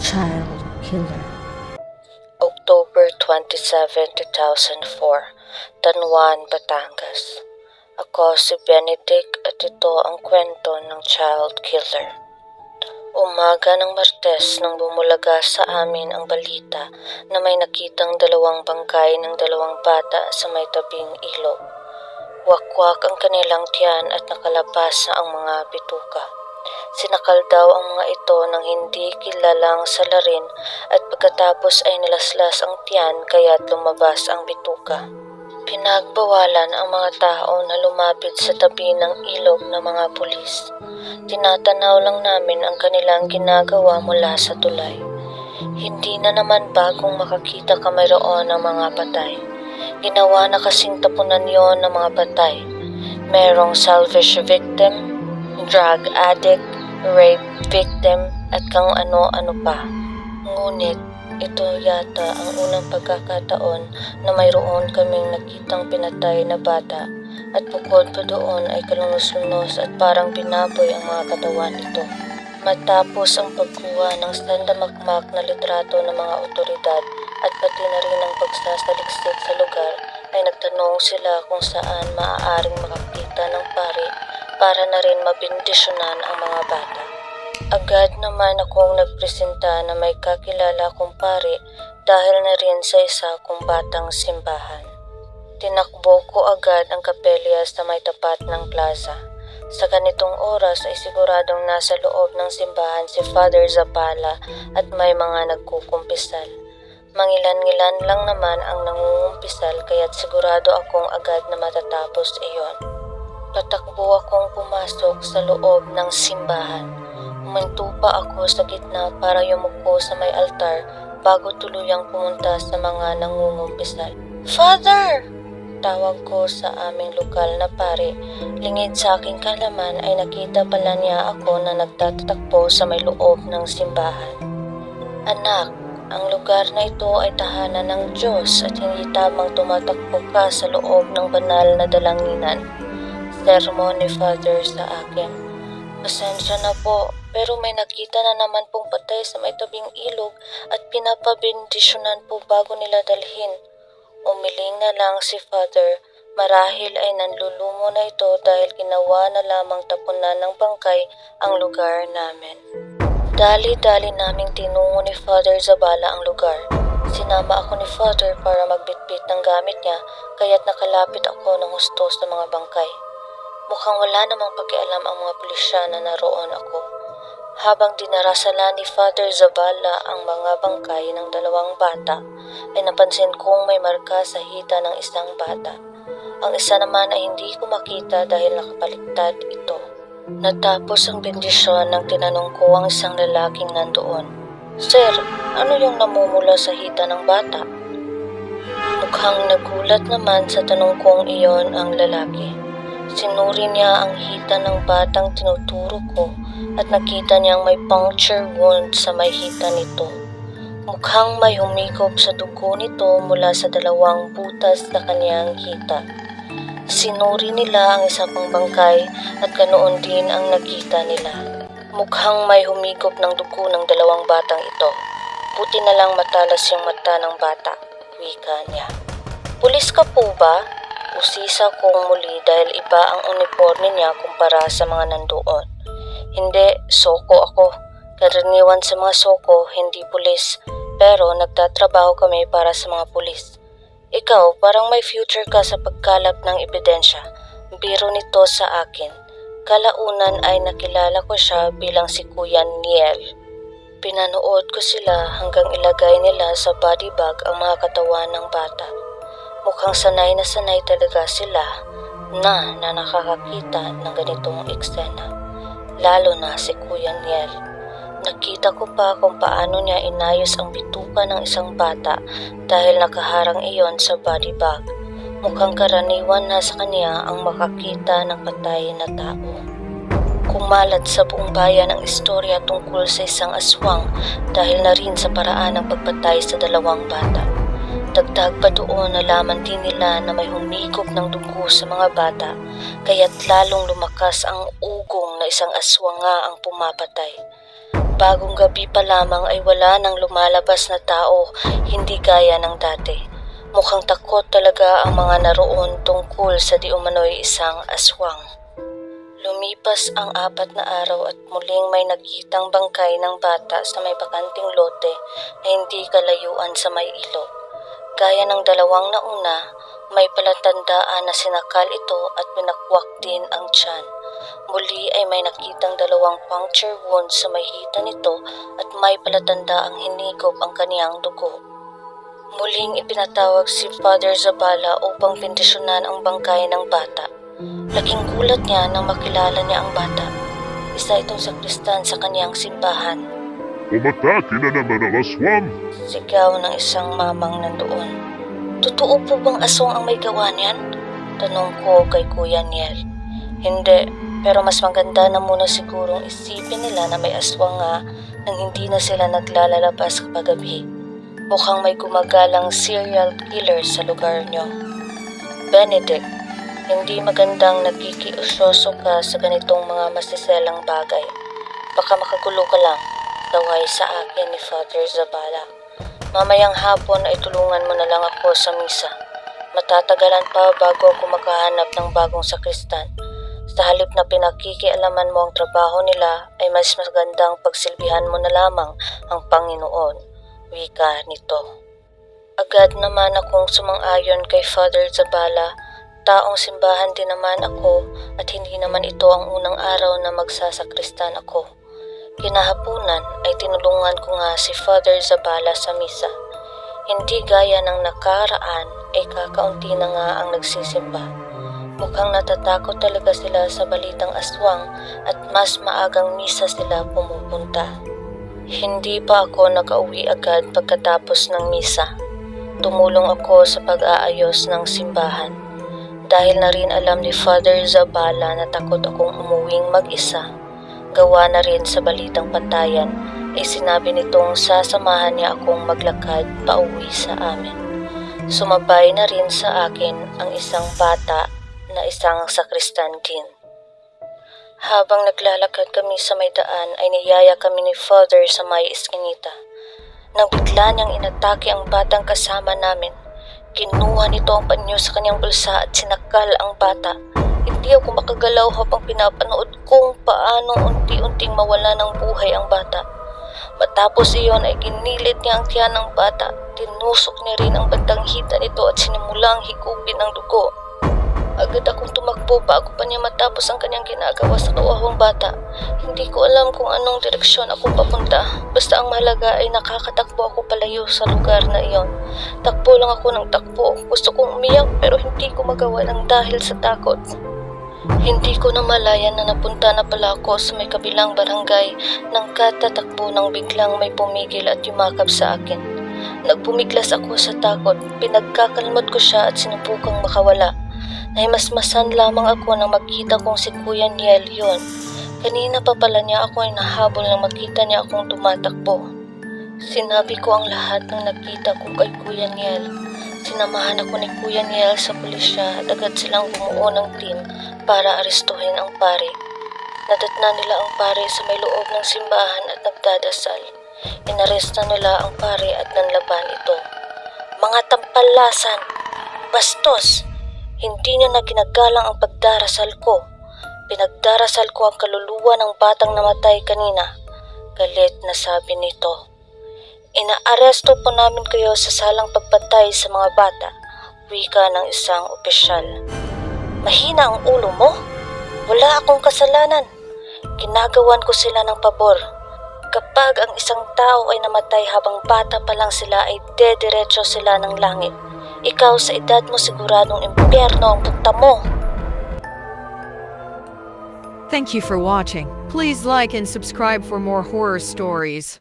child killer. October 27, 2004, Tanwan, Batangas. Ako si Benedict at ito ang kwento ng child killer. Umaga ng Martes nang bumulaga sa amin ang balita na may nakitang dalawang bangkay ng dalawang bata sa may tabing ilog. Wakwak ang kanilang tiyan at nakalabas na ang mga bituka. Sinakal daw ang mga ito ng hindi kilalang salarin at pagkatapos ay nilaslas ang tiyan kaya't lumabas ang bituka. Pinagbawalan ang mga tao na lumapit sa tabi ng ilog ng mga pulis. Tinatanaw lang namin ang kanilang ginagawa mula sa tulay. Hindi na naman bagong makakita ka mayroon ng mga patay. Ginawa na kasing tapunan yon ng mga patay. Merong salvage victim, drug addict, rape victim at kung ano-ano pa. Ngunit ito yata ang unang pagkakataon na mayroon kaming nakitang pinatay na bata at bukod pa doon ay kalunos-lunos at parang binaboy ang mga katawan nito. Matapos ang pagkuha ng sandamakmak na litrato ng mga otoridad at pati na rin ang pagsasaliksik sa lugar ay nagtanong sila kung saan maaaring makakita ng pari para na rin mabindisyonan ang mga bata. Agad naman akong nagpresenta na may kakilala kong pari dahil na rin sa isa kong batang simbahan. Tinakbo ko agad ang kapelya sa may tapat ng plaza. Sa ganitong oras ay siguradong nasa loob ng simbahan si Father Zabala at may mga nagkukumpisal. Mangilan-ngilan lang naman ang nangungumpisal kaya't sigurado akong agad na matatapos iyon. Patakbo akong pumasok sa loob ng simbahan. Huminto pa ako sa gitna para yumuko sa may altar bago tuluyang pumunta sa mga nangungumpisal. "Father!" Tawag ko sa aming lokal na pari. Lingid sa aking kalaman ay nakita pala niya ako na nagtatakbo sa may loob ng simbahan. "Anak, ang lugar na ito ay tahanan ng Diyos at hindi tamang tumatakbo ka sa loob ng banal na dalanginan." Sermon ni Father sa akin. "Pasensya na po, pero may nakita na naman pong patay sa may tabing ilog at pinapabendisyonan po bago nila dalhin." Umiling na lang si Father. Marahil ay nanlulumo na ito dahil ginawa na lamang tapunan ng bangkay ang lugar namin. Dali-dali naming tinungo ni Father Zabala ang lugar. Sinama ako ni Father para magbitbit ng gamit niya kaya't nakalapit ako ng husto sa mga bangkay. Mukhang wala namang pakialam ang mga pulisya na naroon ako. Habang dinarasala ni Father Zabala ang mga bangkay ng dalawang bata, ay napansin kong may marka sa hita ng isang bata. Ang isa naman ay hindi ko makita dahil nakapaliktad ito. Natapos ang bendisyon nang tinanong ko ang isang lalaking nandoon, "Sir, ano yung namumula sa hita ng bata?" Mukhang nagulat naman sa tanong kong iyon ang lalaki. Sinuri niya ang hita ng batang tinuturo ko at nakita niyang may puncture wound sa may hita nito. Mukhang may humigop sa dugo nito mula sa dalawang butas sa kaniyang hita. Sinuri nila ang isa pang bangkay at ganoon din ang nakita nila. Mukhang may humigop ng dugo ng dalawang batang ito. Buti na lang matalas yung mata ng bata, wika niya. "Pulis ka po ba?" Usisa kong muli dahil iba ang uniforme niya kumpara sa mga nandoon. "Hindi, soko ako. Karaniwan sa mga soko, hindi pulis. Pero nagtatrabaho kami para sa mga pulis." "Ikaw, parang may future ka sa pagkalap ng ebidensya." Biro nito sa akin. Kalaunan ay nakilala ko siya bilang si Kuya Niel. Pinanood ko sila hanggang ilagay nila sa body bag ang mga katawan ng bata. Mukhang sanay na sanay talaga sila na nakakakita ng ganitong eksena. Lalo na si Kuya Niel. Nakita ko pa kung paano niya inayos ang bituka ng isang bata dahil nakaharang iyon sa body bag. Mukhang karaniwan na sa kanya ang makakita ng patay na tao. Kumalat sa buong bayan ang istorya tungkol sa isang aswang dahil na rin sa paraan ng pagpatay sa dalawang bata. Dagdag pa doon nalaman din nila na may humigop ng dugo sa mga bata kaya't lalong lumakas ang ugong na isang aswang nga ang pumapatay. Bagong gabi pa lamang ay wala nang lumalabas na tao, hindi gaya ng dati. Mukhang takot talaga ang mga naroon tungkol sa di umano'y isang aswang. Lumipas ang 4 na araw at muling may nakitang bangkay ng bata sa may bakanting lote na hindi kalayuan sa may ilog. Gaya ng 2 nauna, may palatandaan na sinakal ito at pinakwak din ang tiyan. Muli ay may nakitang 2 puncture wounds sa may hita nito at may palatandaang hinigop ang kaniyang dugo. Muling ipinatawag si Father Zabala upang bendisyonan ang bangkay ng bata. Laking gulat niya nang makilala niya ang bata. Isa itong sakristan sa kaniyang simbahan. Umatake na naman ang aswang! Sigaw ng isang mamang nandoon. Totoo po bang aswang ang may gawa niyan? Tanong ko kay Kuya Niel. Hindi, pero mas maganda na muna sigurong isipin nila na may aswang nga nang hindi na sila naglalalabas kapag gabi. Mukhang may gumagalang serial killer sa lugar nyo. Benedict, hindi magandang nagkikiusyoso ka sa ganitong mga masiselang bagay. Baka makagulo ka lang, taway sa akin ni Father Zabala. Mamayang hapon ay tulungan mo na lang ako sa misa. Matatagalan pa bago ako makahanap ng bagong sakristan. Sa halip na pinakikialaman mo ang trabaho nila, ay mas magandang pagsilbihan mo na lamang ang Panginoon. Wika nito. Agad naman akong sumang-ayon kay Father Zabala. Taong simbahan din naman ako at hindi naman ito ang unang araw na magsasakristan ako. Kinahapunan ay tinulungan ko nga si Father Zabala sa misa. Hindi gaya ng nakaraan ay kakaunti na nga ang nagsisimba. Mukhang natatakot talaga sila sa balitang aswang at mas maagang misa sila pumupunta. Hindi pa ako nakauwi agad pagkatapos ng misa. Tumulong ako sa pag-aayos ng simbahan. Dahil na rin alam ni Father Zabala na takot akong umuwing mag-isa, gawa na rin sa balitang patayan, ay sinabi nitong sasamahan niya akong maglakad pauwi sa amin. Sumabay na rin sa akin ang isang bata na isang sakristan din. Habang naglalakad kami sa may daan ay niyaya kami ni Father sa may eskinita. Nang bigla niyang inatake ang batang kasama namin, kinuha nito ang panyo sa kanyang bulsa at sinakal ang bata. Hindi ako makagalaw habang pinapanood kung paano unti-unting mawala ng buhay ang bata. Matapos iyon ay ginilit niya ang tiyan ng bata. Tinusok niya rin ang bandang hita nito at sinimulang higupin ang dugo. Agad akong tumakbo bago pa niya matapos ang kanyang ginagawa sa kawawang bata. Hindi ko alam kung anong direksyon ako papunta. Basta ang mahalaga ay nakakatakbo ako palayo sa lugar na iyon. Takbo lang ako ng takbo. Gusto kong umiyak pero hindi ko magawa ng dahil sa takot. Hindi ko na malayan na napunta na pala ako sa may kabilang barangay nang katatakbo nang biglang may pumigil at yumakap sa akin. Nagpumiglas ako sa takot. Pinagkakalmot ko siya at sinubukang makawala. Naimasmasan lamang ako nang makita kong si Kuya Niel yun. Kanina pa pala niya ako ay nahabol nang makita niya akong tumatakbo. Sinabi ko ang lahat ng nakita ko kay Kuya Niel. Sinamahan ako ni Kuya Niel sa pulisya at agad silang bumuo ng team para arestuhin ang pare. Nadatna nila ang pare sa may loob ng simbahan at nagdadasal. Inaresta nila ang pare at nanlaban ito. Mga tampalasan! Bastos! Hindi niyo na ginagalang ang pagdarasal ko. Pinagdarasal ko ang kaluluwa ng batang namatay kanina. Galit na sabi nito. Inaaresto po namin kayo sa salang pagpatay sa mga bata. Wika ng isang opisyal. Mahina ang ulo mo? Wala akong kasalanan. Ginagawan ko sila ng pabor. Kapag ang isang tao ay namatay habang bata pa lang sila ay dediretso sila ng langit. Ikaw sa edad mo siguradong impyerno ang punta mo. Thank you for watching. Please like and subscribe for more horror stories.